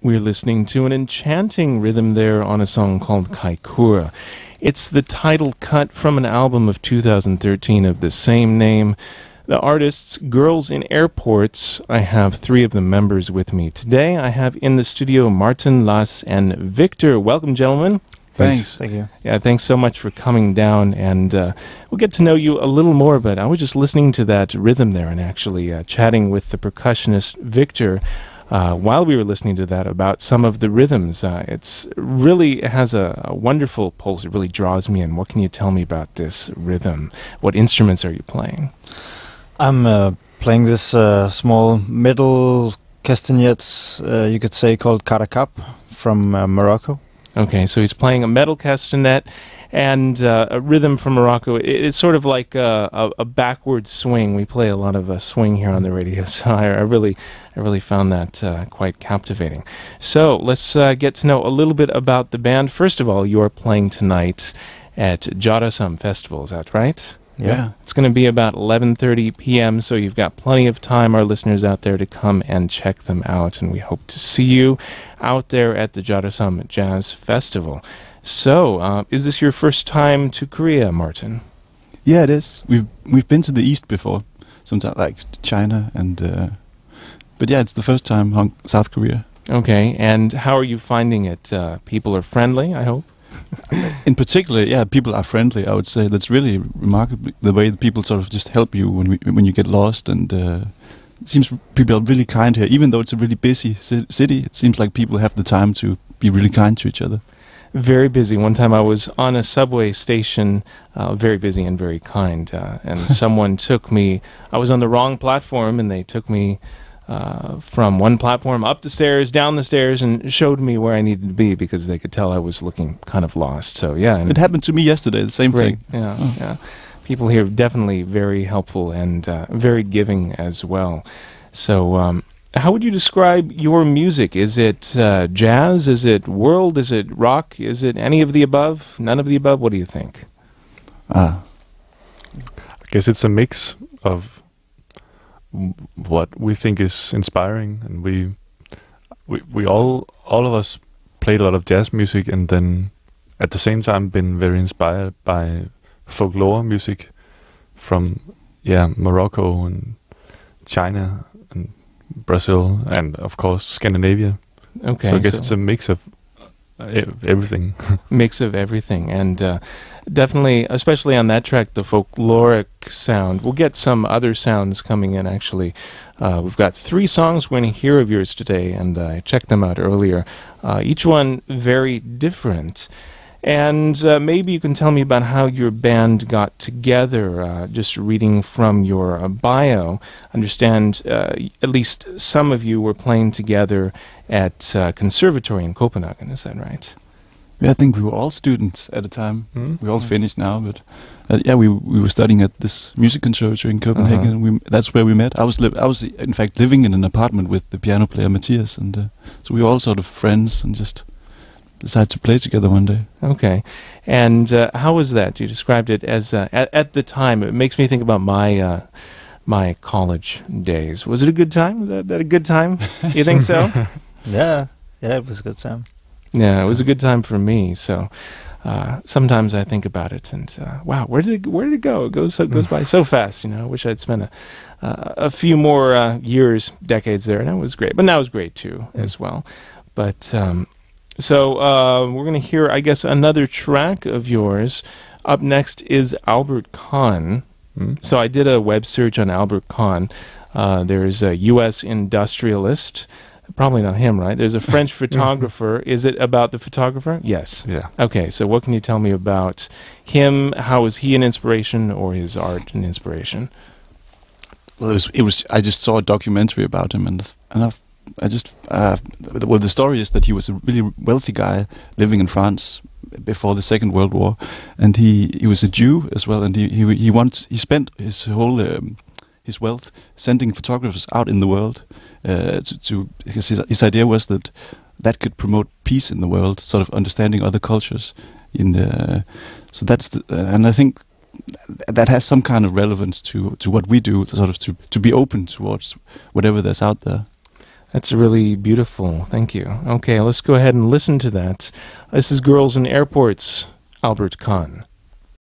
We're listening to an enchanting rhythm there on a song called Kaikura. It's the title cut from an album of 2013 of the same name. The artists, Girls in Airports. I have three of the members with me today. I have in the studio Martin, Lars, and Victor. Welcome, gentlemen. Thanks. Thank you. Yeah, thanks so much for coming down, and we'll get to know you a little more, but I was just listening to that rhythm there and actually chatting with the percussionist Victor while we were listening to that about some of the rhythms. It has a wonderful pulse. It really draws me in. What can you tell me about this rhythm? What instruments are you playing? I'm playing this small metal castanets, you could say, called karakap from Morocco. Okay, so he's playing a metal castanet and a rhythm from Morocco. It's sort of like a backward swing. We play a lot of swing here on the radio, so I really found that quite captivating. So let's get to know a little bit about the band. First of all, you're playing tonight at Jarasam Festival, is that right? Yeah. It's going to be about 11:30 p.m., so you've got plenty of time, our listeners out there, to come and check them out, and we hope to see you out there at the Jarasam Jazz Festival. So, is this your first time to Korea, Martin? Yeah, it is. We've been to the East before, sometimes like China, and but yeah, it's the first time South Korea. Okay, and how are you finding it? People are friendly, I hope? In particular, yeah, people are friendly. I would say that's really remarkable. The way that people sort of just help you when you get lost, and it seems people are really kind here. Even though it's a really busy city, it seems like people have the time to be really kind to each other. Very busy. One time I was on a subway station, very busy and very kind, and someone took me. I was on the wrong platform, and they took me from one platform up the stairs, down the stairs, and showed me where I needed to be because they could tell I was looking kind of lost. So yeah, and it happened to me yesterday. The same thing. Yeah, yeah. People here definitely very helpful and very giving as well. So, how would you describe your music? Is it jazz? Is it world? Is it rock? Is it any of the above? None of the above? What do you think? I guess it's a mix of what we think is inspiring, and we all of us played a lot of jazz music, and then at the same time been very inspired by folklore music from Morocco and China and Brazil and of course Scandinavia. Okay, so I guess it's a mix of everything. Mix of everything, and definitely, especially on that track, the folkloric sound. We'll get some other sounds coming in, actually. We've got 3 songs we're going to hear of yours today, and I checked them out earlier. Each one very different. And maybe you can tell me about how your band got together, just reading from your bio. Understand at least some of you were playing together at Conservatory in Copenhagen, is that right? Yeah, I think we were all students at the time. We're all finished now, but we were studying at this music conservatory in Copenhagen. And that's where we met. I was in fact living in an apartment with the piano player Matthias, and so we were all sort of friends and just decided to play together one day. Okay, and how was that? You described it as at the time. It makes me think about my college days. Was it a good time? Was that a good time? You think so? Yeah, it was a good time. Yeah, it was a good time for me. So sometimes I think about it, and wow, where did it go? It goes by so fast. I wish I'd spent a few more years, decades there, and that was great. But that was great too, as well. But so we're going to hear, I guess, another track of yours. Up next is Albert Kahn. So I did a web search on Albert Kahn. There's a U.S. industrialist. Probably not him, right? There's a French photographer. Is it about the photographer? Yes. Yeah. Okay, so what can you tell me about him? How is he an inspiration, or his art an inspiration? Well, it was. I just saw a documentary about him, and the story is that he was a really wealthy guy living in France before the Second World War, and he was a Jew as well, and he spent his whole his wealth sending photographers out in the world because his idea was that could promote peace in the world, sort of understanding other cultures. So that's and I think that has some kind of relevance to what we do, sort of to be open towards whatever there's out there. That's really beautiful. Thank you. Okay, let's go ahead and listen to that. This is Girls in Airports, Albert Kahn.